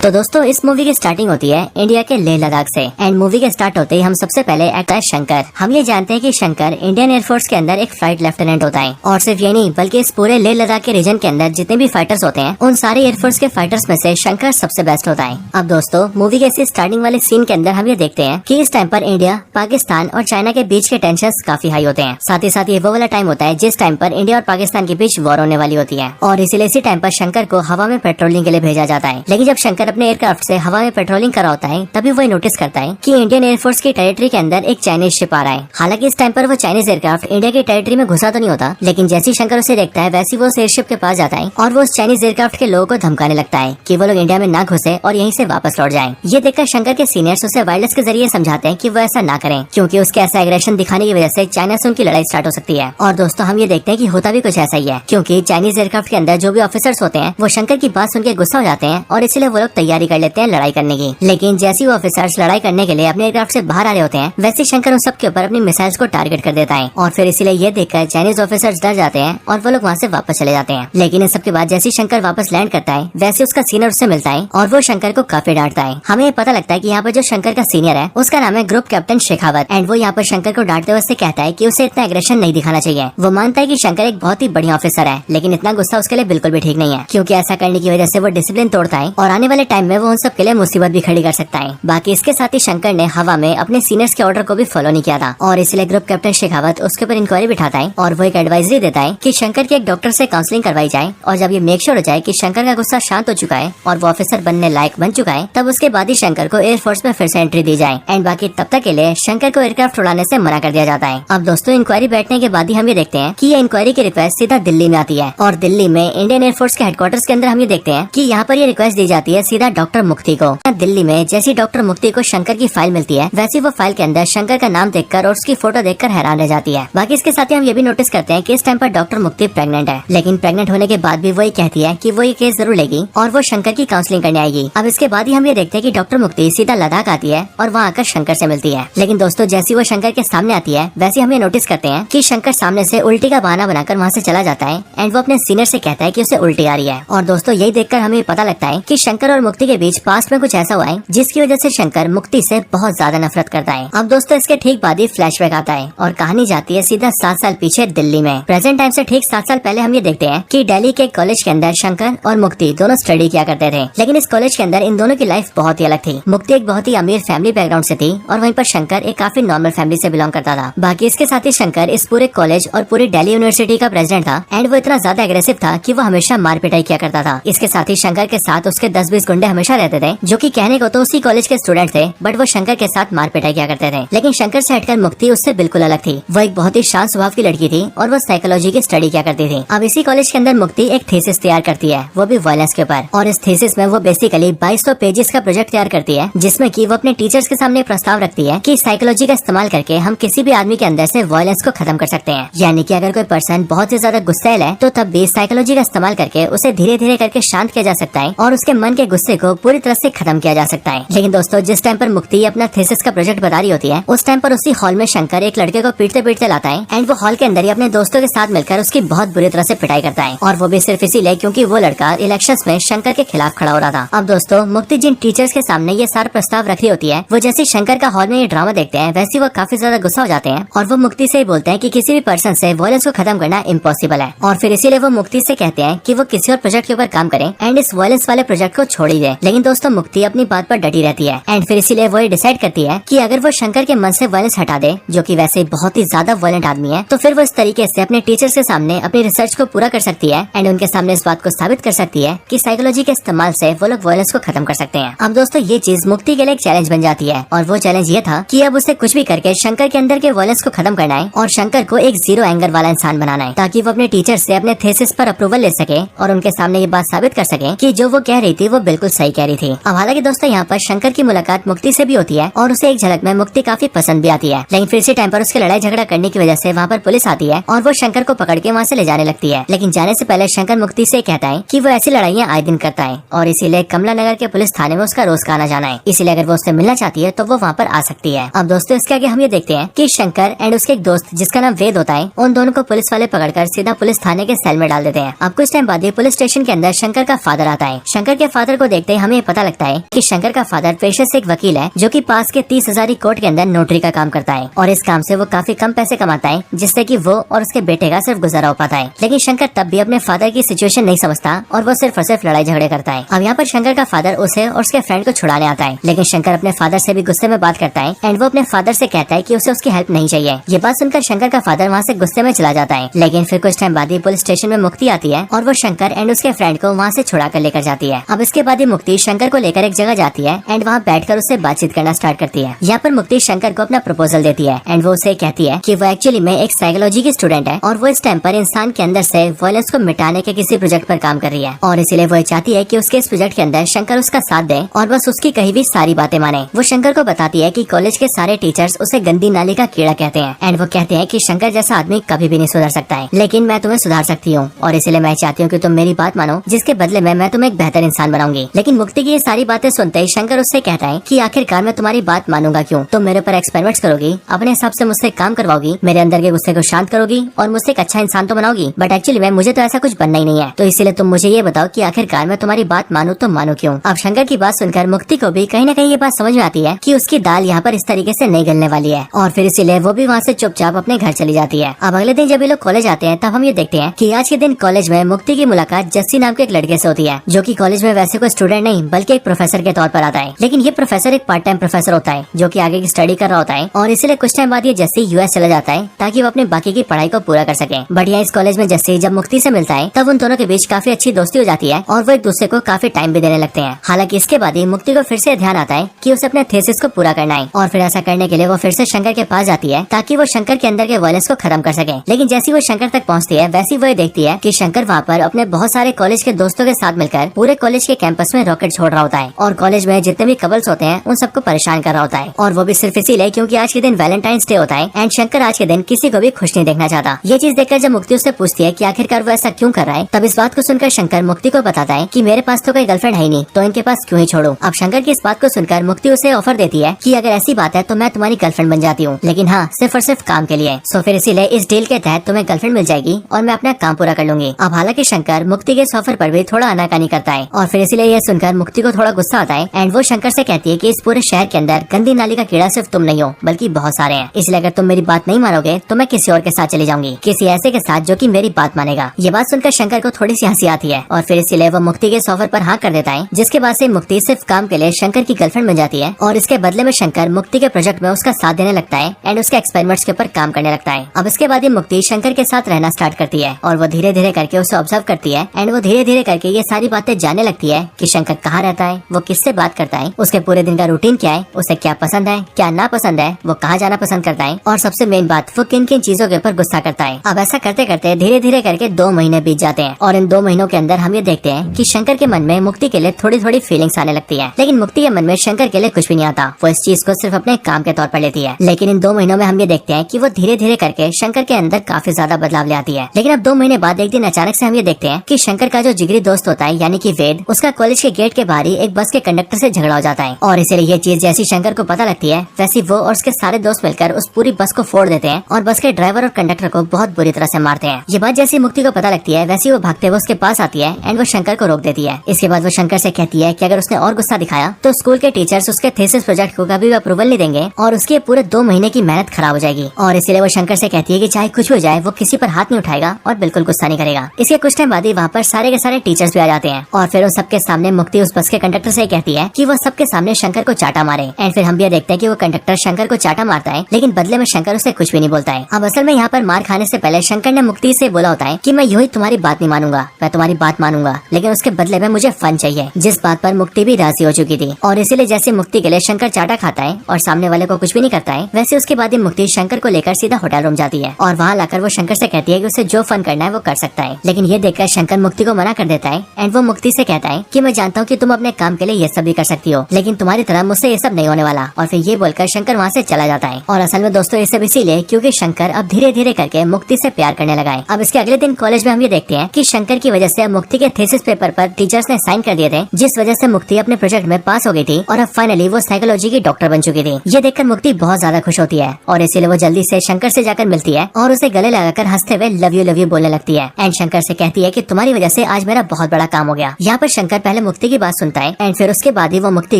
तो दोस्तों इस मूवी की स्टार्टिंग होती है इंडिया के लेह लद्दाख से एंड मूवी के स्टार्ट होते ही हम सबसे पहले एक्टर है शंकर। हम ये जानते हैं कि शंकर इंडियन एयरफोर्स के अंदर एक फ्लाइट लेफ्टिनेंट होता है और सिर्फ ये नहीं बल्कि इस पूरे लेह लद्दाख के रीजन के अंदर जितने भी फाइटर्स होते हैं उन सारे एयरफोर्स के फाइटर्स में से शंकर सबसे बेस्ट होता है। अब दोस्तों मूवी के इसी स्टार्टिंग वाले सीन के अंदर हम ये देखते हैं कि इस टाइम पर इंडिया, पाकिस्तान और चाइना के बीच के टेंशन काफी हाई होते हैं। साथ ही साथ ये वो वाला टाइम होता है जिस टाइम पर इंडिया और पाकिस्तान के बीच वॉर होने वाली होती है और इसीलिए इसी टाइम पर शंकर को हवा में पेट्रोलिंग के लिए भेजा जाता है। लेकिन जब शंकर अपने एयरक्राफ्ट से हवा में पेट्रोलिंग कर रहा होता है तभी वो नोटिस करता है कि इंडियन एयरफोर्स की टेरिटरी के अंदर एक चाइनीज शिप आ रहा है। हालांकि इस टाइम पर वो चाइनीज एयरक्राफ्ट इंडिया की टेरिटरी में घुसा तो नहीं होता, लेकिन जैसे शंकर उसे देखता है वैसे वो उस एयरशिप के पास जाता है और वो उस चाइनीज एयरक्राफ्ट के लोगों को धमकाने लगता है कि वो लोग इंडिया में ना घुसे और यहीं से वापस लौट जाएं। ये देखकर शंकर के सीनियर्स उसे वायरलेस के जरिए समझाते हैं कि वो ऐसा ना करें क्योंकि उसके ऐसा एग्रेशन दिखाने की वजह से चाइना से उनकी लड़ाई स्टार्ट हो सकती है। और दोस्तों हम ये देखते हैं कि होता भी कुछ ऐसा ही है क्योंकि चाइनीज एयरक्राफ्ट के अंदर जो भी ऑफिसर्स होते हैं वो शंकर की बात सुन के गुस्सा हो जाते हैं और इसलिए वो लोग तैयारी कर लेते हैं लड़ाई करने की। लेकिन जैसे वो ऑफिसर्स लड़ाई करने के लिए अपने एयरक्राफ्ट से बाहर आ रहे होते हैं वैसे शंकर उन सबके ऊपर अपनी मिसाइल्स को टारगेट कर देता है और फिर इसीलिए ये देखकर चाइनीज ऑफिसर्स डर जाते हैं और वो लोग वहाँ से वापस चले जाते हैं। लेकिन इन सबके बाद जैसे शंकर वापस लैंड करता है वैसे उसका सीनियर उससे मिलता है और वो शंकर को काफी डांटता है। हमें पता लगता है कि यहाँ पर जो शंकर का सीनियर है उसका नाम है ग्रुप कैप्टन शेखावत एंड वो यहाँ पर शंकर को डांटते हुए कहता है कि उसे इतना एग्रेशन नहीं दिखाना चाहिए। वो मानता है कि शंकर एक बहुत ही बढ़िया ऑफिसर है लेकिन इतना गुस्सा उसके लिए बिल्कुल भी ठीक नहीं है क्योंकि ऐसा करने की वजह से वो डिसिप्लिन तोड़ता है और आने वाले टाइम में वो उन सब के लिए मुसीबत भी खड़ी कर सकता है। बाकी इसके साथ ही शंकर ने हवा में अपने सीनियर्स के ऑर्डर को भी फॉलो नहीं किया था और इसलिए ग्रुप कैप्टन शेखावत उसके ऊपर इंक्वायरी बिठाता है और वो एक एडवाइजरी देता है कि शंकर के एक डॉक्टर से काउंसलिंग करवाई जाए और जब ये मेक श्योर हो जाए कि शंकर का गुस्सा शांत हो चुका है और वो ऑफिसर बनने लायक बन चुका है तब उसके बाद ही शंकर को एयरफोर्स में फिर से एंट्री दी जाए एंड बाकी तब तक के लिए शंकर को एयरक्राफ्ट उड़ाने से मना कर दिया जाता है। अब दोस्तों इंक्वायरी बैठने के बाद ही हम ये देखते हैं कि ये इंक्वायरी की रिक्वेस्ट सीधा दिल्ली में आती है और दिल्ली में इंडियन एयरफोर्स के हेडक्वार्टर्स के अंदर हम ये देखते हैं कि यहाँ पर ये रिक्वेस्ट दी जाती है सीधा डॉक्टर मुक्ति को। दिल्ली में जैसी डॉक्टर मुक्ति को शंकर की फाइल मिलती है वैसी वो फाइल के अंदर शंकर का नाम देखकर और उसकी फोटो देखकर हैरान रह जाती है। बाकी इसके साथ ही हम ये भी नोटिस करते हैं कि इस टाइम पर डॉक्टर मुक्ति प्रेग्नेंट है लेकिन प्रेग्नेंट होने के बाद भी वो ये कहती है कि वो ये केस जरूर लेगी और वो शंकर की काउंसलिंग करने आएगी। अब इसके बाद ही हम ये देखते हैं कि डॉक्टर मुक्ति सीधा लद्दाख आती है और वहाँ आकर शंकर से मिलती है। लेकिन दोस्तों जैसी वो शंकर के सामने आती है वैसे हम ये नोटिस करते हैं कि शंकर सामने से उल्टी का बहाना बनाकर वहाँ से चला जाता है एंड वो अपने सीनियर से कहता है कि उसे उल्टी आ रही है। और दोस्तों यही देखकर हमें पता लगता है कि शंकर और मुक्ति के बीच पास्ट में कुछ ऐसा हुआ है जिसकी वजह से शंकर मुक्ति से बहुत ज्यादा नफरत करता है। अब दोस्तों इसके ठीक बाद ही फ्लैशबैक आता है और कहानी जाती है सीधा 7 साल पीछे दिल्ली में। प्रेजेंट टाइम से ठीक 7 साल पहले हम ये देखते हैं कि दिल्ली के कॉलेज के अंदर शंकर और मुक्ति दोनों स्टडी किया करते थे लेकिन इस कॉलेज के अंदर इन दोनों की लाइफ बहुत ही अलग थी। मुक्ति एक बहुत ही अमीर फैमिली बैकग्राउंड से थी और वहीं पर शंकर एक काफी नॉर्मल फैमिली से बिलोंग करता था। बाकी इसके साथ ही शंकर इस पूरे कॉलेज और पूरी दिल्ली यूनिवर्सिटी का प्रेसिडेंट था एंड वो इतना ज्यादा एग्रेसिव था कि वो हमेशा मार पिटाई किया करता था। इसके साथ ही शंकर के साथ उसके 10-20 गुंडे हमेशा रहते थे जो कि कहने को तो उसी कॉलेज के स्टूडेंट थे बट वो शंकर के साथ मार पिटाई किया करते थे। लेकिन शंकर से हटकर मुक्ति उससे बिल्कुल अलग थी। वो एक बहुत ही शांत स्वभाव की लड़की थी और वो साइकोलॉजी की स्टडी किया करती थी। अब इसी कॉलेज के अंदर मुक्ति एक थीसिस तैयार करती है वो भी वायलेंस के ऊपर और इस थीसिस में वो बेसिकली 2200 पेजेस का प्रोजेक्ट तैयार करती है जिसमें कि वो अपने टीचर्स के सामने प्रस्ताव रखती है कि साइकोलॉजी का इस्तेमाल करके हम किसी भी आदमी के अंदर से वायलेंस को खत्म कर सकते हैं। यानी कि अगर कोई पर्सन बहुत ही ज्यादा गुस्सैल है तो तब भी साइकोलॉजी का इस्तेमाल करके उसे धीरे धीरे करके शांत किया जा सकता है और उसके मन के गुस्से को पूरी तरह से खत्म किया जा सकता है। लेकिन दोस्तों जिस टाइम पर मुक्ति अपना थीसिस का प्रोजेक्ट बता रही होती है उस टाइम पर उसी हॉल में शंकर एक लड़के को पीटते पीटते लाता है एंड वो हॉल के अंदर ही अपने दोस्तों के साथ मिलकर उसकी बहुत बुरी तरह से पिटाई करता है और वो भी सिर्फ इसीलिए क्योंकि वो लड़का इलेक्शंस में शंकर के खिलाफ खड़ा हो रहा था। अब दोस्तों मुक्ति जिन टीचर्स के सामने ये सारा प्रस्ताव रखी होती है वो जैसे शंकर का हॉल में ये ड्रामा देखते हैं वैसे वो काफी ज्यादा गुस्सा हो जाते हैं और वो मुक्ति से बोलते हैं कि किसी भी पर्सन से वायलेंस को खत्म करना इम्पॉसिबल है और फिर इसीलिए वो मुक्ति से कहते हैं कि वो किसी और प्रोजेक्ट के ऊपर काम करें एंड इस वायलेंस वाले प्रोजेक्ट को छोड़ ही दे। लेकिन दोस्तों मुक्ति अपनी बात पर डटी रहती है एंड फिर इसीलिए वो डिसाइड करती है कि अगर वो शंकर के मन से वायलेंस हटा दे जो कि वैसे बहुत ही ज्यादा वायलेंट आदमी है तो फिर वो इस तरीके से अपने टीचर्स के सामने अपनी रिसर्च को पूरा कर सकती है एंड उनके सामने इस बात को साबित कर सकती है कि साइकोलॉजी के इस्तेमाल से वो लोग वायलेंस को खत्म कर सकते हैं। अब दोस्तों ये चीज मुक्ति के लिए एक चैलेंज बन जाती है और वो चैलेंज ये था कि अब उसे कुछ भी करके शंकर के अंदर के वायलेंस को खत्म करना है और शंकर को एक जीरो एंगर वाला इंसान बनाना है ताकि वो अपने टीचर से अपने थीसिस पर अप्रूवल ले सके और उनके सामने ये बात साबित कर सके कि जो वो कह रही थी वो बिल्कुल सही कह रही थी। अब हालांकि दोस्तों यहाँ पर शंकर की मुलाकात मुक्ति से भी होती है और उसे एक झलक में मुक्ति काफी पसंद भी आती है। लेकिन फिर इसी टाइम पर उसके लड़ाई झगड़ा करने की वजह से वहाँ पर पुलिस आती है और वो शंकर को पकड़ के वहाँ से ले जाने लगती है। लेकिन जाने से पहले शंकर मुक्ति से कहता है कि वो ऐसी लड़ाइयाँ आए दिन करता है और इसीलिए कमला नगर के पुलिस थाने में उसका रोज का आना जाना है, इसीलिए अगर वो उससे मिलना चाहती है तो वो वहाँ पर आ सकती है। अब दोस्तों इसके आगे हम ये देखते हैं कि शंकर एंड उसके एक दोस्त जिसका नाम वेद होता है उन दोनों को पुलिस वाले पकड़कर सीधा पुलिस थाने के सेल में डाल देते हैं। अब कुछ टाइम बाद पुलिस स्टेशन के अंदर शंकर का फादर आता है। शंकर के फादर को को देखते ही हमें पता लगता है कि शंकर का फादर पेशे से एक वकील है जो कि पास के 30,000 कोर्ट के अंदर नोटरी का काम करता है और इस काम से वो काफी कम पैसे कमाता है जिससे कि वो और उसके बेटे का सिर्फ गुजारा हो पाता है। लेकिन शंकर तब भी अपने फादर की सिचुएशन नहीं समझता और वो सिर्फ और सिर्फ लड़ाई झगड़े करता है। अब यहाँ पर शंकर का फादर उसे और उसके फ्रेंड को छुड़ाने आता है, लेकिन शंकर अपने फादर से भी गुस्से में बात करता है एंड वो अपने फादर से कहता है कि उसे उसकी हेल्प नहीं चाहिए। ये बात सुनकर शंकर का फादर वहाँ से गुस्से में चला जाता है, लेकिन फिर कुछ टाइम बाद ही पुलिस स्टेशन में मुक्ति आती है और वो शंकर एंड उसके फ्रेंड को वहाँ से छुड़ा कर लेकर जाती है। अब इसके बाद ही मुक्ति शंकर को लेकर एक जगह जाती है एंड वहाँ बैठकर उससे बातचीत करना स्टार्ट करती है। यहाँ पर मुक्ति शंकर को अपना प्रपोजल देती है एंड वो उसे कहती है कि वो एक्चुअली में एक साइकोलॉजी की स्टूडेंट है और वो इस टाइम पर इंसान के अंदर से वायलेंस को मिटाने के किसी प्रोजेक्ट पर काम कर रही है और इसीलिए वो चाहती है कि उसके इस प्रोजेक्ट के अंदर शंकर उसका साथ दे और बस उसकी कही भी सारी बातें माने। वो शंकर को बताती है कि कॉलेज के सारे टीचर्स उसे गंदी नाली का कीड़ा कहते हैं एंड वो कहते हैं कि शंकर जैसा आदमी कभी भी नहीं सुधर सकता है, लेकिन मैं तुम्हें सुधार सकती हूँ और इसलिए मैं चाहती हूँ कि तुम मेरी बात मानो, जिसके बदले में मैं तुम्हें एक बेहतर इंसान बनाऊंगी। लेकिन मुक्ति की ये सारी बातें सुनते ही शंकर उससे कहता है कि आखिरकार मैं तुम्हारी बात मानूंगा क्यों? तुम मेरे पर एक्सपेरिमेंट्स करोगी, अपने हिसाब से मुझसे काम करवाओगी, मेरे अंदर के गुस्से को शांत करोगी और मुझसे एक अच्छा इंसान तो बनाओगी, बट एक्चुअली में मुझे तो ऐसा कुछ बनना ही नहीं है। तो इसीलिए तुम मुझे ये बताओ कि आखिरकार मैं तुम्हारी बात मानूं तो मानूं क्यों? अब शंकर की बात सुनकर मुक्ति को भी कहीं न कहीं ये बात समझ में आती है कि उसकी दाल यहाँ पर इस तरीके से नहीं गलने वाली है और फिर इसीलिए वो भी वहाँ से चुपचाप अपने घर चली जाती है। अब अगले दिन जब ये लोग कॉलेज आते हैं तब हम ये देखते हैं कि आज के दिन कॉलेज में मुक्ति की मुलाकात जस्सी नाम के एक लड़के से होती है जो कि कॉलेज में वैसे कोई स्टूडेंट नहीं बल्कि एक प्रोफेसर के तौर पर आता है। लेकिन ये प्रोफेसर एक पार्ट टाइम प्रोफेसर होता है जो कि आगे की स्टडी कर रहा होता है और इसीलिए कुछ टाइम बाद ये जस्सी यूएस चला जाता है ताकि वो अपने बाकी की पढ़ाई को पूरा कर सके। बट यहाँ इस कॉलेज में जस्सी जब मुक्ति से मिलता है तब उन दोनों के बीच काफी अच्छी दोस्ती हो जाती है और वो एक दूसरे को काफी टाइम भी देने लगते हैं। हालांकि इसके बाद ही मुक्ति को फिर से ध्यान आता है कि उसे अपने थीसिस को पूरा करना है और फिर ऐसा करने के लिए वो फिर से शंकर के पास जाती है ताकि वो शंकर के अंदर के वायलेंस को खत्म कर सके। लेकिन जैसी वो शंकर तक पहुंचती है वैसी वो देखती है कि शंकर वहाँ पर अपने बहुत सारे कॉलेज के दोस्तों के साथ मिलकर पूरे कॉलेज के कैंपस में रॉकेट छोड़ रहा होता है और कॉलेज में जितने भी कपल्स होते हैं उन सबको परेशान कर रहा होता है और वो भी सिर्फ इसीलिए क्योंकि आज के दिन वैलेंटाइंस डे होता है एंड शंकर आज के दिन किसी को भी खुश नहीं देखना चाहता। ये चीज देखकर जब मुक्ति उससे पूछती है कि आखिरकार वो ऐसा क्यों कर रहा है, तब इस बात को सुनकर शंकर मुक्ति को बताता है कि मेरे पास तो कोई गर्लफ्रेंड है ही नहीं तो इनके पास क्यों ही छोड़ो। अब शंकर की इस बात को सुनकर मुक्ति उसे ऑफर देती है कि अगर ऐसी बात है तो मैं तुम्हारी गर्लफ्रेंड बन जाती हूँ, लेकिन हाँ सिर्फ और सिर्फ काम के लिए। सो फिर इसीलिए इस डील के तहत तुम्हें गर्लफ्रेंड मिल जाएगी और मैं अपना काम पूरा कर लूंगी। अब हालांकि शंकर मुक्ति के इस ऑफर पर भी थोड़ा आनाकानी करता है और फिर इसीलिए यह सुनकर मुक्ति को थोड़ा गुस्सा आता है एंड वो शंकर से कहती है कि इस पूरे शहर के अंदर गंदी नाली का कीड़ा सिर्फ तुम नहीं हो बल्कि बहुत सारे हैं, इसलिए अगर तुम मेरी बात नहीं मानोगे तो मैं किसी और के साथ चली जाऊंगी, किसी ऐसे के साथ जो कि मेरी बात मानेगा। ये बात सुनकर शंकर को थोड़ी सी हंसी आती है और फिर इसीलिए वो मुक्ति के इस ऑफर पर हाँ कर देता है, जिसके बाद से मुक्ति सिर्फ काम के लिए शंकर की गर्लफ्रेंड बन जाती है और इसके बदले में शंकर मुक्ति के प्रोजेक्ट में उसका साथ देने लगता है एंड उसके एक्सपेरिमेंट्स के ऊपर काम करने लगता है। अब इसके बाद ही मुक्ति शंकर के साथ रहना स्टार्ट करती है और वो धीरे धीरे करके उसे ऑब्जर्व करती है एंड वो धीरे धीरे करके ये सारी बातें जानने लगती है कि शंकर कहाँ रहता है, वो किससे बात करता है, उसके पूरे दिन का रूटीन क्या है, उसे क्या पसंद है क्या ना पसंद है, वो कहाँ जाना पसंद करता है और सबसे मेन बात वो किन किन चीजों के ऊपर गुस्सा करता है। अब ऐसा करते करते धीरे धीरे करके 2 महीने बीत जाते हैं और इन 2 महीनों के अंदर हम ये देखते हैं कि शंकर के मन में मुक्ति के लिए थोड़ी थोड़ी फीलिंग्स आने लगती है, लेकिन मुक्ति के मन में शंकर के लिए कुछ भी नहीं आता। वो इस चीज को सिर्फ अपने काम के तौर पर लेती है। लेकिन इन 2 महीनों में हम ये देखते हैं कि वो धीरे धीरे करके शंकर के अंदर काफी ज्यादा बदलाव ले आती है। लेकिन अब 2 महीने बाद एक दिन अचानक से हम ये देखते हैं कि शंकर का जो जिगरी दोस्त होता है यानी कि वेद, उसका कॉलेज के गेट के बाहर ही एक बस के कंडक्टर से झगड़ा हो जाता है और इसीलिए ये चीज जैसी शंकर को पता लगती है वैसी वो और उसके सारे दोस्त मिलकर उस पूरी बस को फोड़ देते हैं और बस के ड्राइवर और कंडक्टर को बहुत बुरी तरह से मारते हैं। ये बात जैसी मुक्ति को पता लगती है वैसी वो भागते हुए उसके पास आती है एंड वो शंकर को रोक देती है। इसके बाद वो शंकर से कहती है कि अगर उसने और गुस्सा दिखाया तो स्कूल के टीचर्स उसके थीसिस प्रोजेक्ट को कभी भी अप्रूवल नहीं देंगे और उसके पूरे 2 महीने की मेहनत खराब हो जाएगी और इसीलिए वो शंकर से कहती है कि चाहे कुछ भी हो जाए वो किसी पर हाथ नहीं उठाएगा और बिल्कुल गुस्सा नहीं करेगा। इसके कुछ टाइम बाद ही वहाँ पर सारे के सारे टीचर्स भी आ जाते हैं और फिर उन सबके सामने मुक्ति उस बस के कंडक्टर से कहती है कि वो सबके सामने शंकर को चाटा मारे एंड फिर हम भी देखते हैं कि वो कंडक्टर शंकर को चाटा मारता है, लेकिन बदले में शंकर उसे कुछ भी नहीं बोलता है। अब असल में यहाँ पर मार खाने से पहले शंकर ने मुक्ति से बोला होता है कि मैं यूं ही तुम्हारी बात नहीं मानूंगा, मैं तुम्हारी बात मानूंगा लेकिन उसके बदले में मुझे फन चाहिए, जिस बात पर मुक्ति भी राजी हो चुकी थी। और इसीलिए जैसे मुक्ति के लिए शंकर चाटा खाता है और सामने वाले को कुछ भी नहीं करता है, वैसे उसके बाद ही मुक्ति शंकर को लेकर सीधा होटल रूम जाती है और वहाँ लाकर वो शंकर से कहती है कि उसे जो फन करना है वो कर सकता है। लेकिन ये देखकर शंकर मुक्ति को मना कर देता है एंड वो मुक्ति से कहता है कि मैं जानता हूँ कि तुम अपने काम के लिए ये सब भी कर सकती हो, लेकिन तुम्हारी तरह मुझसे ये सब नहीं होने वाला। और फिर ये बोलकर शंकर वहाँ से चला जाता है। और असल में दोस्तों ये सब इसीलिए क्योंकि शंकर अब धीरे धीरे करके मुक्ति से प्यार करने लगा है। अब इसके अगले दिन कॉलेज में हम ये देखते हैं कि शंकर की वजह से मुक्ति के थीसिस पेपर पर टीचर्स ने साइन कर दिए थे, जिस वजह से मुक्ति अपने प्रोजेक्ट में पास हो गई थी और अब फाइनली वो साइकोलॉजी की डॉक्टर बन चुकी थी। ये देखकर मुक्ति बहुत ज्यादा खुश होती है और इसीलिए वो जल्दी से शंकर से जाकर मिलती है और उसे गले लगाकर हंसते हुए लव यू बोलने लगती है एंड शंकर से कहती है कि तुम्हारी वजह से आज मेरा बहुत बड़ा काम हो गया। यहाँ पर शंकर पहले पहले मुक्ति की बात सुनता है एंड फिर उसके बाद ही वो मुक्ति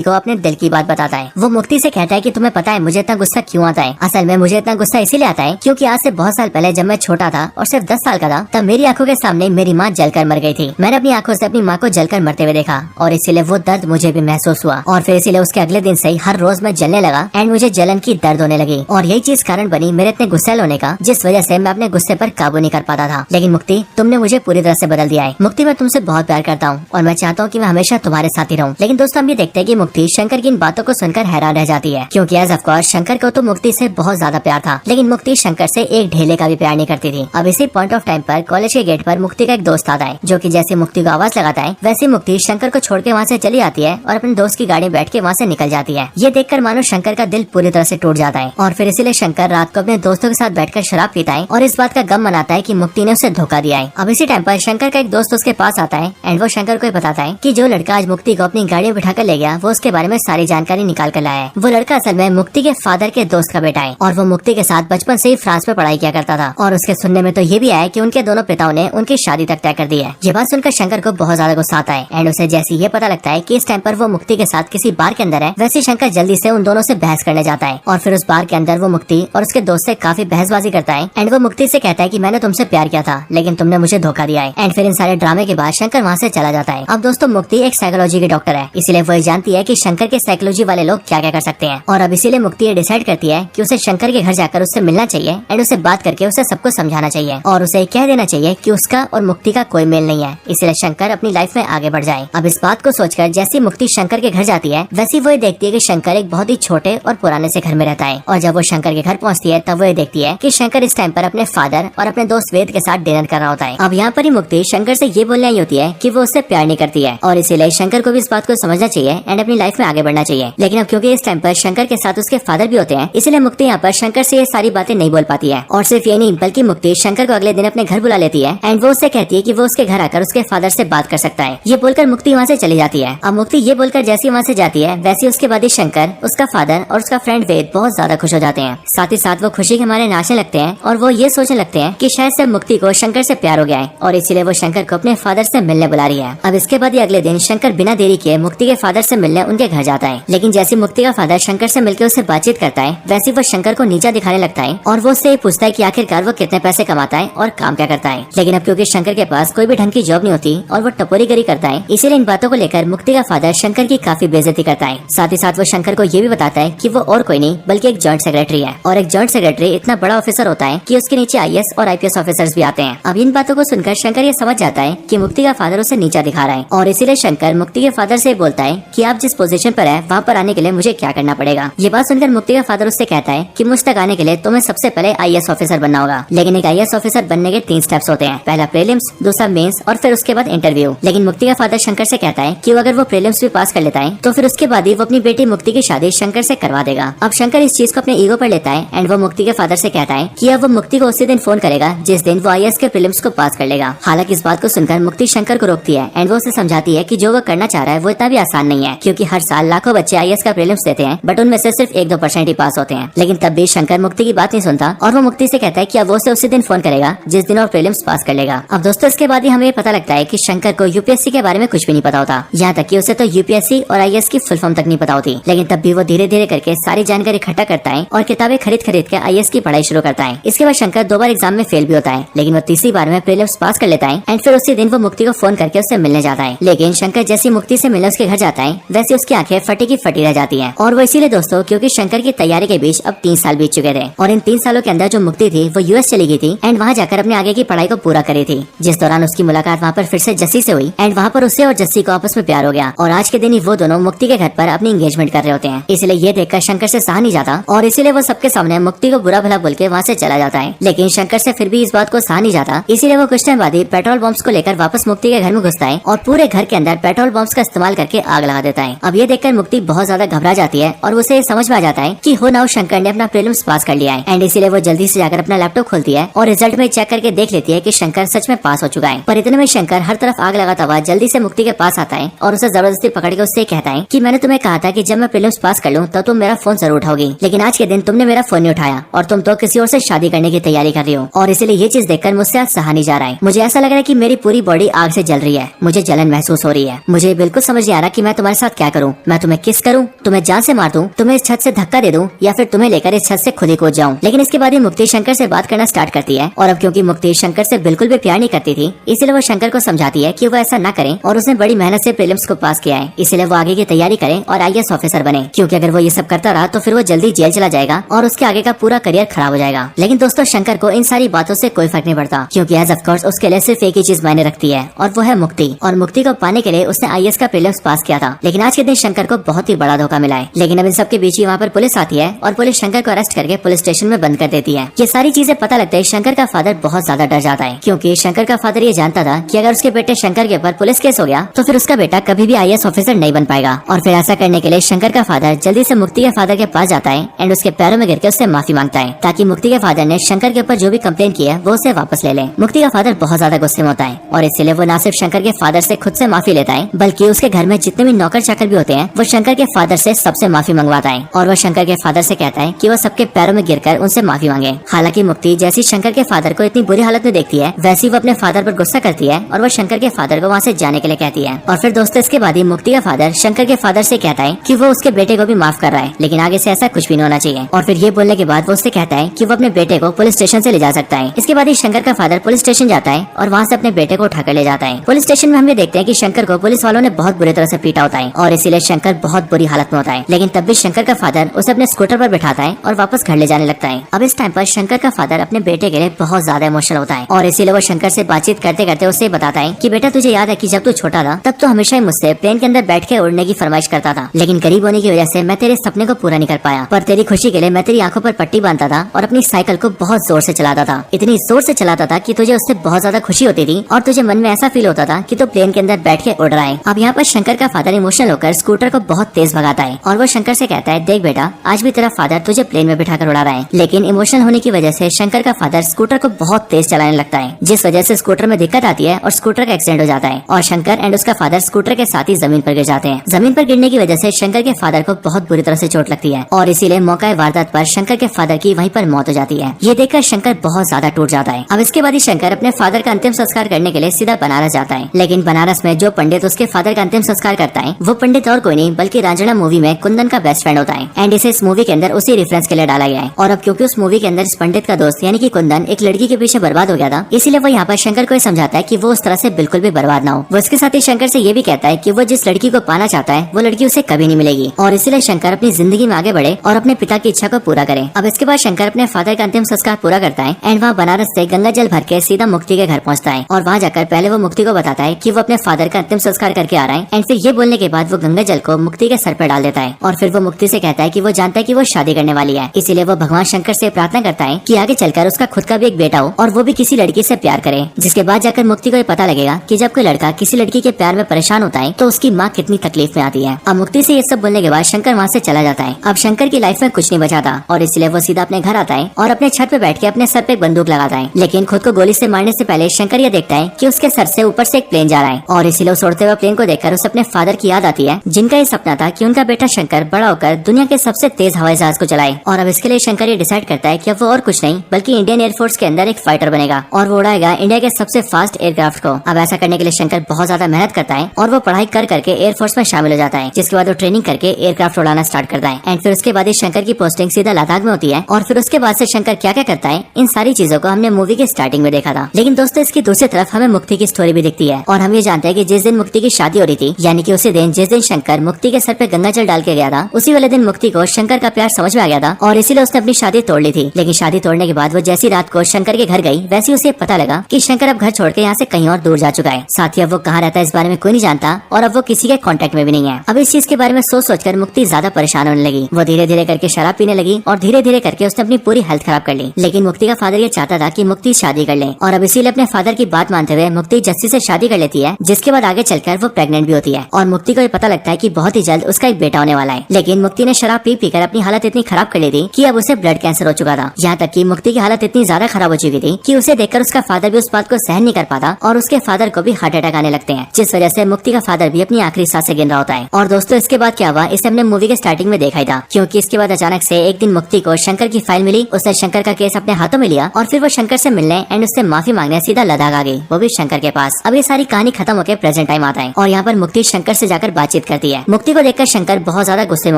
को अपने दिल की बात बताता है। वो मुक्ति से कहता है कि तुम्हें पता है मुझे इतना गुस्सा क्यों आता है। असल में मुझे इतना गुस्सा इसीलिए आता है क्योंकि आज से बहुत साल पहले जब मैं छोटा था और सिर्फ 10 साल का था, तब मेरी आंखों के सामने मेरी माँ जलकर मर गई थी। मैंने अपनी आंखों से अपनी माँ को जलकर मरते हुए देखा और इसीलिए वो दर्द मुझे भी महसूस हुआ और फिर इसीलिए उसके अगले दिन से ही हर रोज मैं जलने लगा एंड मुझे जलन की दर्द होने लगी और यही चीज कारण बनी मेरे इतने गुस्सैल होने का, जिस वजह से मैं अपने गुस्से पर काबू नहीं कर पाता था। लेकिन मुक्ति, तुमने मुझे पूरी तरह से बदल दिया है। मुक्ति, मैं तुमसे बहुत प्यार करता हूँ और मैं चाहता हूँ कि मैं हमेशा तुम्हारे साथ ही रहूँ। लेकिन दोस्तों हम ये देखते हैं कि मुक्ति शंकर की इन बातों को सुनकर हैरान रह जाती है क्योंकि एज ऑफ कोर्स शंकर को तो मुक्ति से बहुत ज्यादा प्यार था, लेकिन मुक्ति शंकर से एक ढेले का भी प्यार नहीं करती थी। अब इसी पॉइंट ऑफ टाइम पर कॉलेज के गेट पर मुक्ति का एक दोस्त आता है जो कि जैसे मुक्ति को आवाज लगाता है वैसे मुक्ति शंकर को छोड़ के वहाँ से चली आती है और अपने दोस्त की गाड़ी बैठ के वहाँ से निकल जाती है। ये देखकर मानो शंकर का दिल पूरी तरह से टूट जाता है और फिर इसीलिए शंकर रात को अपने दोस्तों के साथ बैठकर शराब पीता है और इस बात का गम मनाता है कि मुक्ति ने उसे धोखा दिया है। अब इसी टाइम पर शंकर का एक दोस्त उसके पास आता है एंड वो शंकर को बताता है कि जो लड़का आज मुक्ति को अपनी गाड़ी में बिठाकर ले गया वो उसके बारे में सारी जानकारी निकाल कर लाया है। वो लड़का असल में मुक्ति के फादर के दोस्त का बेटा है और वो मुक्ति के साथ बचपन से ही फ्रांस में पढ़ाई किया करता था और उसके सुनने में तो ये भी आया कि उनके दोनों पिताओं ने उनकी शादी तक तय कर दी है। ये बात सुनकर शंकर को बहुत ज्यादा गुस्सा आता है एंड उसे जैसे ये पता लगता है कि इस टाइम पर वो मुक्ति के साथ किसी बार के अंदर है, वैसे शंकर जल्दी से उन दोनों से बहस करने जाता है और फिर उस बार के अंदर वो मुक्ति और उसके दोस्त से काफी बहसबाजी करता है एंड वो मुक्ति से कहता है कि मैंने तुमसे प्यार किया था लेकिन तुमने मुझे धोखा दिया है। एंड फिर इन सारे ड्रामे के बाद शंकर वहाँ से चला जाता है। अब दोस्तों मुक्ति एक साइकोलॉजी की डॉक्टर है, इसीलिए वो जानती है कि शंकर के साइकोलॉजी वाले लोग क्या क्या कर सकते हैं और अब इसीलिए मुक्ति ये डिसाइड करती है कि उसे शंकर के घर जाकर उससे मिलना चाहिए एंड उसे बात करके उसे सब कुछ समझाना चाहिए और उसे कह देना चाहिए कि उसका और मुक्ति का कोई मेल नहीं है, इसलिए शंकर अपनी लाइफ में आगे बढ़ जाए। अब इस बात को सोचकर जैसी मुक्ति शंकर के घर जाती है वैसी वो देखती है कि शंकर एक बहुत ही छोटे और पुराने से घर में रहता है और जब वो शंकर के घर पहुंचती है तब वो देखती है कि शंकर इस टाइम पर अपने फादर और अपने दोस्त वेद के साथ डिनर कर रहा होता है। अब यहाँ पर ही मुक्ति शंकर से ये बोलने आई होती है कि वो उससे प्यार नहीं करती है और इसीलिए शंकर को भी इस बात को समझना चाहिए एंड अपनी लाइफ में आगे बढ़ना चाहिए। लेकिन अब क्योंकि इस टाइम पर शंकर के साथ उसके फादर भी होते हैं, इसलिए मुक्ति यहाँ पर शंकर से ये सारी बातें नहीं बोल पाती है और सिर्फ ये नहीं बल्कि मुक्ति शंकर को अगले दिन अपने घर बुला लेती है एंड वो उससे कहती है कि वो उसके घर आकर उसके फादर से बात कर सकता है। ये बोलकर मुक्ति वहाँ से चली जाती है। अब मुक्ति ये बोलकर जैसी वहाँ से जाती है वैसे उसके बाद ही शंकर, उसका फादर और उसका फ्रेंड वेद बहुत ज्यादा खुश हो जाते हैं। साथ ही साथ वो खुशी के मारे नाचने लगते हैं और वो ये सोचने लगते हैं कि शायद से मुक्ति को शंकर से प्यार हो गया है और इसीलिए वो शंकर को अपने फादर से मिलने बुला रही है। अब इसके बाद ही अगले दिन शंकर बिना देरी किए मुक्ति के फादर से मिलने उनके घर जाता है। लेकिन जैसे मुक्ति का फादर शंकर से मिलकर उससे बातचीत करता है वैसे वो शंकर को नीचा दिखाने लगता है और वो उससे पूछता है कि आखिरकार वो कितने पैसे कमाता है और काम क्या करता है। लेकिन अब क्योंकि शंकर के पास कोई भी ढंग की जॉब नहीं होती और वो टपोरीगिरी करता है, इसीलिए इन बातों को लेकर मुक्ति का फादर शंकर की काफी बेइज्जती करता है। साथ ही साथ वो शंकर को ये भी बताता है कि वो और कोई नहीं बल्कि एक जॉइंट सेक्रेटरी है और एक जॉइंट सेक्रेटरी इतना बड़ा ऑफिसर होता है कि उसके नीचे IAS और IPS ऑफिसर्स भी आते हैं। अब इन बातों को सुनकर शंकर ये समझ जाता है कि मुक्ति का फादर उसे नीचा दिखा रहा है और इसीलिए शंकर मुक्ति के फादर से बोलता है कि आप जिस पोजीशन पर है वहाँ पर आने के लिए मुझे क्या करना पड़ेगा। ये बात सुनकर मुक्ति का फादर उससे कहता है कि मुझ तक आने के लिए तुम्हें सबसे पहले IAS ऑफिसर बनना होगा। लेकिन एक IAS ऑफिसर बनने के 3 स्टेप्स होते हैं, पहला प्रीलिम्स, दूसरा मेंस और फिर उसके बाद इंटरव्यू। लेकिन मुक्ति का फादर शंकर से कहता है कि अगर वो प्रीलिम्स भी पास कर लेता है तो फिर उसके बाद ही वो अपनी बेटी मुक्ति की शादी शंकर से करवा देगा। अब शंकर इस चीज को अपने ईगो पर लेता है एंड वो मुक्ति के फादर से कहता है कि अब वो मुक्ति को उसी दिन फोन करेगा जिस दिन वो IAS के प्रीलिम्स को पास कर लेगा। हालांकि इस बात को सुनकर मुक्ति शंकर को रोकती है एंड वो उसे समझाती है कि जो वो करना चाह रहा है वो इतना भी आसान नहीं है क्योंकि हर साल लाखों बच्चे IAS का प्रीलिम्स देते हैं बट उनमें से सिर्फ 1-2% ही पास होते हैं। लेकिन तब भी शंकर मुक्ति की बात नहीं सुनता और वो मुक्ति से कहता है कि अब वो उसे उसी दिन फोन करेगा जिस दिन वो प्रीलिम्स पास कर लेगा। अब दोस्तों इसके बाद ही हमें पता लगता है कि शंकर को UPSC के बारे में कुछ भी नहीं पता होता, यहाँ तक कि उसे तो UPSC और IAS की फुल फॉर्म तक नहीं पता होती। लेकिन तब भी वो धीरे धीरे करके सारी जानकारी इकट्ठा करता है और किताबें खरीद के IAS की पढ़ाई शुरू करता है। इसके बाद शंकर 2 बार एग्जाम में फेल भी होता है लेकिन वो तीसरी बार में प्रीलिम्स पास कर लेता है एंड फिर उसी दिन वो मुक्ति को फोन करके उससे मिलने जाता है। लेकिन शंकर जैसी मुक्ति से मिलने उसके घर जाता है वैसे उसकी आंखें फटी की फटी रह जाती है और वो इसीलिए दोस्तों क्योंकि शंकर की तैयारी के बीच अब 3 साल बीत चुके थे और इन 3 सालों के अंदर जो मुक्ति थी वो US चली गई थी एंड वहाँ जाकर अपने आगे की पढ़ाई को पूरा करी थी। जिस दौरान उसकी मुलाकात वहाँ पर फिर से जस्सी से हुई एंड वहाँ पर उससे और जस्सी को आपस में प्यार हो गया और आज के दिन ही वो दोनों मुक्ति के घर पर अपनी एंगेजमेंट कर रहे होते हैं। इसलिए ये देखकर शंकर से सहा नहीं जाता और इसीलिए वो सबके सामने मुक्ति को बुरा भला बोल के वहाँ से चला जाता है। लेकिन शंकर से फिर भी इस बात को सहा नहीं जाता, इसीलिए वो कुछ टाइम बाद ही पेट्रोल बम्स को लेकर वापस मुक्ति के घर में घुसता है और पूरे घर के अंदर पेट्रोल बम्स का इस्तेमाल करके आग लगा देता है। अब ये देखकर मुक्ति बहुत ज्यादा घबरा जाती है और उसे समझ में आ जाता है कि हो नाउ शंकर ने अपना प्रीलिम्स पास कर लिया है एंड इसीलिए वो जल्दी से जाकर अपना लैपटॉप खोलती है और रिजल्ट में चेक करके देख लेती है कि शंकर सच में पास हो चुका है। पर इतने में शंकर हर तरफ आग लगाता हुआ जल्दी से मुक्ति के पास आता है और उसे जबरदस्ती पकड़ के उससे कहता है कि मैंने तुम्हें कहा था कि जब मैं प्रीलिम्स पास कर लूं तो तुम मेरा फोन जरूर उठाओगी, लेकिन आज के दिन तुमने मेरा फोन नहीं उठाया और तुम तो किसी और से शादी करने की तैयारी कर रही हो और इसीलिए ये चीज देखकर मुझसे आज सहा नहीं जा रहा है। मुझे ऐसा लग रहा है कि मेरी पूरी बॉडी आग से जल रही है, मुझे जलन महसूस हो हो रही है। मुझे बिल्कुल समझ नहीं आ रहा कि मैं तुम्हारे साथ क्या करूँ। मैं तुम्हें किस करूँ, तुम्हें जान से मार दूं, तुम्हें इस छत से धक्का दे दूं, या फिर तुम्हें लेकर इस छत से खुद ही कूद जाऊं। लेकिन इसके बाद ही मुक्ति शंकर से बात करना स्टार्ट करती है। और अब क्योंकि मुक्ति शंकर से बिल्कुल भी प्यार नहीं करती थी, इसलिए वो शंकर को समझाती है कि वो ऐसा न करें, और उसने बड़ी मेहनत से प्रीलिम्स को पास किया है, इसलिए वो आगे की तैयारी करे और IAS ऑफिसर बने। क्योंकि अगर वो ये सब करता रहा तो फिर वो जल्दी जेल चला जाएगा और उसके आगे का पूरा करियर खराब हो जाएगा। लेकिन दोस्तों शंकर को इन सारी बातों से कोई फर्क नहीं पड़ता, क्योंकि एज ऑफ कोर्स उसके लिए सिर्फ एक ही चीज मायने रखती है, और वो है मुक्ति। और मुक्ति को पाने के लिए उसने IAS का प्रीलिम्स पास किया था। लेकिन आज के दिन शंकर को बहुत ही बड़ा धोखा मिला है। लेकिन अब इन सबके बीच ही वहाँ पर पुलिस आती है और पुलिस शंकर को अरेस्ट करके पुलिस स्टेशन में बंद कर देती है। ये सारी चीजें पता लगते ही शंकर का फादर बहुत ज्यादा डर जाता है, क्योंकि शंकर का फादर ये जानता था कि अगर उसके बेटे शंकर के ऊपर पुलिस केस हो गया तो फिर उसका बेटा कभी भी IAS ऑफिसर नहीं बन पाएगा। और फिर ऐसा करने के लिए शंकर का फादर जल्दी से मुक्ति के फादर के पास जाता है एंड उसके पैरों में गिर के उससे माफी मांगता है, ताकि मुक्ति के फादर ने शंकर के ऊपर जो भी कंप्लेन की है वो उसे वापस ले ले। मुक्ति का फादर बहुत ज्यादा गुस्से में होता है और इसलिए वो न सिर्फ शंकर के फादर से खुद से माफी लेता है, बल्कि उसके घर में जितने भी नौकर चाकर भी होते हैं वो शंकर के फादर से सबसे माफी मंगवाता है। और वो शंकर के फादर से कहता है कि वो सबके पैरों में गिरकर उनसे माफी मांगे। हालांकि मुक्ति जैसी शंकर के फादर को इतनी बुरी हालत में देखती है, वैसी वो अपने फादर पर गुस्सा करती है और वो शंकर के फादर को वहाँ से जाने के लिए कहती है। और फिर दोस्तों इसके बाद ही मुक्ति का फादर शंकर के फादर से कहता है कि वो उसके बेटे को भी माफ कर रहा है, लेकिन आगे से ऐसा कुछ भी नहीं होना चाहिए। और फिर ये बोलने के बाद वो उससे कहता है कि वो अपने बेटे को पुलिस स्टेशन से ले जा सकता है। इसके बाद ही शंकर का फादर पुलिस स्टेशन जाता है और वहाँ से अपने बेटे को उठाकर ले जाता है। पुलिस स्टेशन में हम ये देखते हैं कि शंकर को पुलिस वालों ने बहुत बुरी तरह से पीटा होता है और इसीलिए शंकर बहुत बुरी हालत में होता है। लेकिन तब भी शंकर का फादर उसे अपने स्कूटर पर बैठाता है और वापस घर ले जाने लगता है। अब इस टाइम पर शंकर का फादर अपने बेटे के लिए बहुत ज्यादा इमोशनल होता है और इसीलिए वो शंकर से बातचीत करते करते उसे बताता है कि बेटा तुझे याद है कि जब तू छोटा था तब तो हमेशा ही मुझसे प्लेन के अंदर बैठ के उड़ने की फरमाइश करता था, लेकिन गरीब होने की वजह से मैं तेरे सपने को पूरा नहीं कर पाया। पर तेरी खुशी के लिए मैं तेरी आंखों पर पट्टी बांधता था और अपनी साइकिल को बहुत जोर से चलाता था, इतनी जोर से चलाता था कि तुझे उससे बहुत ज्यादा खुशी होती थी और तुझे मन में ऐसा फील होता था कि तू प्लेन के अंदर बैठ के उड़ रहा है। अब यहाँ पर शंकर का फादर इमोशनल होकर स्कूटर को बहुत तेज भगाता है और वो शंकर से कहता है देख बेटा आज भी तेरा फादर तुझे प्लेन में बिठाकर उड़ा रहा है। लेकिन इमोशनल होने की वजह से शंकर का फादर स्कूटर को बहुत तेज चलाने लगता है, जिस वजह से स्कूटर में दिक्कत आती है और स्कूटर का एक्सीडेंट हो जाता है और शंकर एंड उसका फादर स्कूटर के साथ ही जमीन पर गिर जाते हैं। जमीन पर गिरने की वजह से शंकर के फादर को बहुत बुरी तरह से चोट लगती है और इसीलिए मौका वारदात पर शंकर के फादर की वहीं पर मौत हो जाती है। ये देखकर शंकर बहुत ज्यादा टूट जाता है। अब इसके बाद ही शंकर अपने फादर का अंतिम संस्कार करने के लिए सीधा बनारस जाता है। लेकिन बनारस में जो पंडित उसके फादर का अंतिम संस्कार करता है वो पंडित और कोई नहीं बल्कि रांझना मूवी में कुंदन का बेस्ट फ्रेंड होता है एंड इसे इस मूवी के अंदर उसी रेफरेंस के लिए डाला गया है। और अब क्योंकि उस मूवी के अंदर इस पंडित का दोस्त यानी कि कुंदन एक लड़की के पीछे बर्बाद हो गया था, इसीलिए वो यहाँ पर शंकर को समझाता है कि वो उस तरह से बिल्कुल भी बर्बाद ना हो। वो इसके साथ ही शंकर से ये भी कहता है कि वो जिस लड़की को पाना चाहता है वो लड़की उसे कभी नहीं मिलेगी और इसीलिए शंकर अपनी जिंदगी में आगे बढ़े और अपने पिता की इच्छा को पूरा करे। अब इसके बाद शंकर अपने फादर का अंतिम संस्कार पूरा करता है एंड वहाँ बनारस से गंगा जल भर के सीधा मुक्ति के घर पहुँचता है और वहाँ जाकर पहले वो मुक्ति को बताता है कि वो अपने फादर का अंतिम संस्कार करके आ रहा है एंड फिर ये बोलने के बाद वो गंगा जल को मुक्ति के सर पर डाल देता है और फिर वो मुक्ति से कहता है कि वो जानता है कि वो शादी करने वाली है, इसीलिए वो भगवान शंकर से प्रार्थना करता है कि आगे चलकर उसका खुद का भी एक बेटा हो और वो भी किसी लड़की से प्यार करे। जिसके बाद जाकर मुक्ति को ये पता लगेगा कि जब कोई लड़का किसी लड़की के प्यार में परेशान होता है तो उसकी माँ कितनी तकलीफ में आती है। अब मुक्ति से ये सब बोलने के बाद शंकर वहाँ से चला जाता है। अब शंकर की लाइफ में कुछ नहीं बचा था और इसलिए वो सीधा अपने घर आता है और अपने छत पे बैठ के अपने सर पे बंदूक लगाता है। लेकिन खुद को गोली से मारने से पहले शंकर ये देखता है कि उसके सर से ऊपर से एक प्लेन जा रहा है और इसीलिए उस उड़ते हुए प्लेन को देखकर उसे अपने फादर की याद आती है, जिनका ये सपना था कि उनका बेटा शंकर बड़ा होकर दुनिया के सबसे तेज हवाई जहाज को चलाए। और अब इसके लिए शंकर ये डिसाइड करता है कि अब वो और कुछ नहीं बल्कि इंडियन एयरफोर्स के अंदर एक फाइटर बनेगा और वो उड़ाएगा इंडिया के सबसे फास्ट एयरक्राफ्ट को। अब ऐसा करने के लिए शंकर बहुत ज्यादा मेहनत करता है और वो पढ़ाई कर करके एयरफोर्स में शामिल हो जाता है, जिसके बाद वो ट्रेनिंग करके एयरक्राफ्ट उड़ाना स्टार्ट करता है एंड फिर उसके बाद शंकर की पोस्टिंग सीधा लद्दाख में होती है। और फिर उसके बाद से शंकर क्या क्या करता है इन सारी चीजों को हमने मूवी के स्टार्टिंग में देखा था। लेकिन दोस्तों इसकी दूसरी तरफ हमें मुक्ति की स्टोरी भी दिखती है और हम ये जानते हैं कि जिस दिन मुक्ति की शादी हो रही थी, यानी कि उसी दिन जिस दिन शंकर मुक्ति के सर पे गंगा जल डाल के गया था, उसी वाले दिन मुक्ति को शंकर का प्यार समझ में आ गया था और इसीलिए उसने अपनी शादी तोड़ ली थी। लेकिन शादी तोड़ने के बाद वो जैसी रात को शंकर के घर गई वैसे उसे पता लगा कि शंकर अब घर छोड़ के यहाँ से कहीं और दूर जा चुका है। साथ ही अब वो कहाँ रहता है इस बारे में कोई नहीं जानता और अब वो किसी के कॉन्टेक्ट में भी नहीं है। अब इस चीज के बारे में सोच सोचकर मुक्ति ज्यादा परेशान होने लगी। वो धीरे धीरे करके शराब पीने लगी और धीरे धीरे करके उसने अपनी पूरी हेल्थ खराब कर ली। लेकिन मुक्ति का फादर ये चाहता था कि मुक्ति शादी कर ले और अब इसीलिए अपने फादर की बात मानते हुए मुक्ति जस्सी से शादी कर लेती है, जिसके बाद आगे चलकर वो प्रेग्नेंट भी होती है और मुक्ति को ये पता लगता है कि बहुत ही जल्द उसका एक बेटा होने वाला है। लेकिन मुक्ति ने शराब पी पीकर अपनी हालत इतनी खराब कर ली थी कि अब उसे ब्लड कैंसर हो चुका था। यहाँ तक कि मुक्ति की हालत इतनी ज्यादा खराब हो चुकी थी कि उसे देखकर उसका फादर भी उस बात को सहन नहीं कर पाता और उसके फादर को भी हार्ट अटैक आने लगते हैं, जिस वजह से मुक्ति का फादर भी अपनी आखिरी सांसें गिन रहा होता है। और दोस्तों इसके बाद क्या हुआ इसे हमने मूवी के स्टार्टिंग में देखा ही था, क्योंकि इसके बाद अचानक से एक दिन मुक्ति को शंकर की फाइल मिली। उसने शंकर का केस अपने हाथों में लिया और फिर वो शंकर से मिलने एंड उससे माफी मांगने सीधा लद्दाख आ गई, वो भी शंकर के पास। अब ये सारी कहानी खत्म होकर प्रेजेंट प्रेजेंट टाइम आता है और यहाँ पर मुक्ति शंकर से जाकर बातचीत करती है। मुक्ति को देखकर शंकर बहुत ज्यादा गुस्से में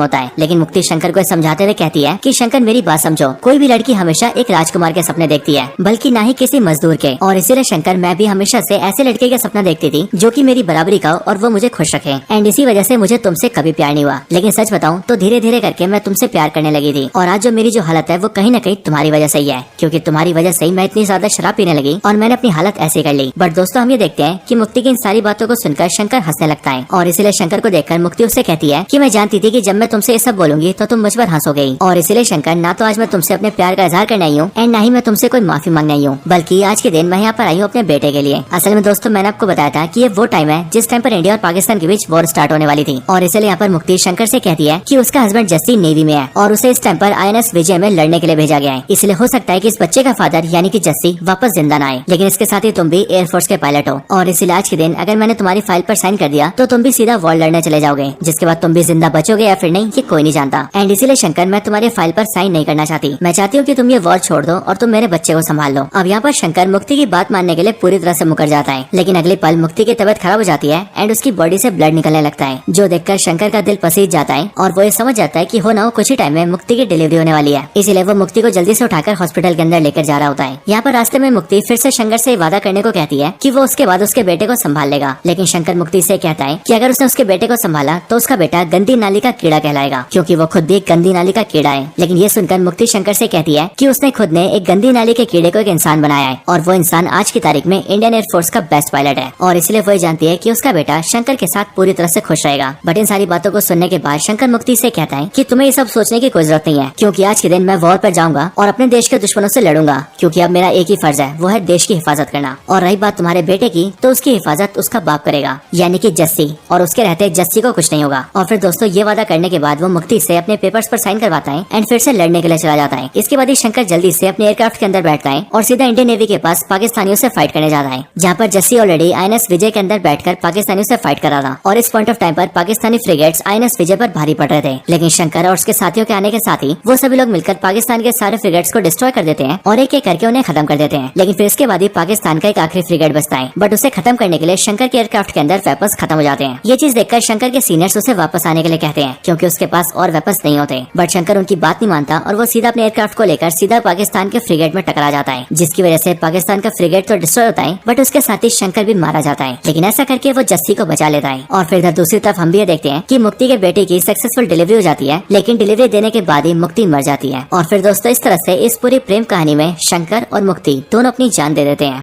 होता है, लेकिन मुक्ति शंकर को समझाते हुए कहती है कि शंकर मेरी बात समझो, कोई भी लड़की हमेशा एक राजकुमार के सपने देखती है, बल्कि ना ही किसी मजदूर के। और इसीलिए शंकर मैं भी हमेशा से ऐसे लड़के का सपना देखती थी जो कि मेरी बराबरी का और वो मुझे खुश रखे। एंड इसी वजह से मुझे तुमसे कभी प्यार नहीं हुआ, लेकिन सच बताऊं तो धीरे धीरे करके मैं तुमसे प्यार करने लगी थी। और आज जो मेरी जो हालत है वो कहीं न कहीं तुम्हारी वजह से ही है, क्योंकि तुम्हारी वजह से ही मैं इतनी ज्यादा शराब पीने लगी और मैंने अपनी हालत ऐसी कर ली। बट दोस्तों हम ये देखते हैं कि मुक्ति की इन सारी बातों को सुनकर शंकर हंसने लगता है और इसीलिए शंकर को देखकर मुक्ति उससे कहती है कि मैं जानती थी कि जब मैं तुमसे ये सब बोलूंगी तो तुम मुझ पर हंसोगे। और इसीलिए शंकर ना तो आज मैं तुमसे अपने प्यार का इजहार करने आई हूँ एंड ना ही मैं तुमसे कोई माफी मांगने आई हूँ, बल्कि आज के दिन मैं यहाँ पर आई हूँ अपने बेटे के लिए। असल में दोस्तों मैंने आपको बताया था कि ये वो टाइम है जिस टाइम पर इंडिया और पाकिस्तान के बीच वॉर स्टार्ट होने वाली थी। और इसलिए यहाँ पर मुक्ति शंकर से कहती है कि उसका हस्बैंड जस्सी नेवी में है और उसे इस टाइम पर INS विजय में लड़ने के लिए भेजा गया है। इसलिए हो सकता है कि इस बच्चे का फादर यानी कि जस्सी वापस जिंदा न आए, लेकिन इसके साथ ही तुम भी एयरफोर्स के पायलट हो और इसलिए आज के दिन अगर मैंने तुम्हारी फाइल पर साइन कर दिया तो तुम भी सीधा वॉर लड़ने चले जाओगे, जिसके बाद तुम भी जिंदा बचोगे या फिर नहीं ये कोई नहीं जानता। एंड इसीलिए शंकर मैं तुम्हारी फाइल पर साइन नहीं करना चाहती, मैं चाहती हूँ कि तुम ये वॉर छोड़ दो और तुम मेरे बच्चे को संभाल लो। अब यहाँ पर शंकर मुक्ति की बात मानने के लिए पूरी तरह से मुकर जाता है, लेकिन अगले पल मुक्ति की तबीयत खराब हो जाती है एंड उसकी बॉडी से ब्लड निकलने लगता है, जो देखकर शंकर का दिल पसीज जाता है और वो ये समझ जाता है कि हो ना हो कुछ ही टाइम में मुक्ति की डिलीवरी होने वाली है। इसीलिए वो मुक्ति को जल्दी से उठाकर हॉस्पिटल के अंदर लेकर जा रहा होता है। यहाँ पर रास्ते में मुक्ति फिर से शंकर से वादा करने को कहती है कि वो उसके बाद उसके बेटे को संभाल लेगा, लेकिन शंकर मुक्ति से कहता है कि अगर उसने उसके बेटे को संभाला तो उसका बेटा गंदी नाली का कीड़ा कहलाएगा, क्योंकि वो खुद भी एक गंदी नाली का कीड़ा है। लेकिन ये सुनकर मुक्ति शंकर से कहती है कि उसने खुद ने एक गंदी नाली के कीड़े को एक इंसान बनाया है और वो इंसान आज की तारीख में इंडियन एयरफोर्स का बेस्ट पायलट है और इसलिए वो जानती है कि उसका बेटा शंकर के साथ पूरी तरह से खुश रहेगा। बट इन सारी बातों को सुनने के बाद शंकर मुक्ति से कहता है कि तुम्हें ये सब सोचने की कोई जरूरत नहीं है, क्योंकि आज के दिन मैं वॉर पर जाऊंगा और अपने देश के दुश्मनों से लड़ूंगा, क्योंकि अब मेरा एक ही फर्ज है, वो है देश की हिफाजत करना। और रही बात तुम्हारे बेटे की, तो उसकी हिफाजत उसका बाप करेगा यानी कि जस्सी, और उसके रहते जस्सी को कुछ नहीं होगा। और फिर दोस्तों ये वादा करने के बाद वो मुक्ति से अपने पेपर्स पर साइन करवाता है एंड फिर से लड़ने के लिए चला जाता है। इसके बाद ही शंकर जल्दी से अपने एयरक्राफ्ट के अंदर बैठता है और सीधा इंडियन नेवी के पास पाकिस्तानियों से फाइट करने जाता है, जहाँ पर जस्सी ऑलरेडी INS विजय के अंदर बैठकर पाकिस्तानियों से फाइट कर रहा था और इस पॉइंट ऑफ टाइम पर पाकिस्तानी फ्रिगेट्स INS विजय पर भारी पड़ रहे थे। लेकिन शंकर और उसके साथियों के आने के साथ ही वो सभी लोग मिलकर पाकिस्तान के सारे फ्रिगेट्स को डिस्ट्रॉय कर देते हैं और एक एक करके उन्हें खत्म कर देते हैं। लेकिन फिर इसके बाद ही पाकिस्तान का एक आखिरी फ्रिगेट बचता है, बट उसे खत्म करने के लिए शंकर के एयरक्राफ्ट के अंदर वेपन्स खत्म हो जाते हैं। ये चीज देखकर शंकर के सीनियर्स उसे वापस आने के लिए कहते हैं, क्योंकि उसके पास और वेपन्स नहीं होते। बट शंकर उनकी बात नहीं मानता और वो सीधा अपने एयरक्राफ्ट को लेकर सीधा पाकिस्तान के फ्रिगेट में टकरा जाता है, जिसकी वजह से पाकिस्तान का फ्रिगेट तो डिस्ट्रॉय होता है, बट उसके साथ ही शंकर भी मारा जाता है। लेकिन ऐसा करके वो जस्सी को बचा लेता है। और फिर इधर दूसरी तरफ हम भी ये देखते हैं कि मुक्ति के बेटे की सक्सेसफुल डिलीवरी हो जाती है, लेकिन डिलीवरी देने के बाद ही मुक्ति मर जाती है। और फिर दोस्तों इस तरह से इस पूरी प्रेम कहानी में शंकर और मुक्ति दोनों अपनी जान दे देते हैं।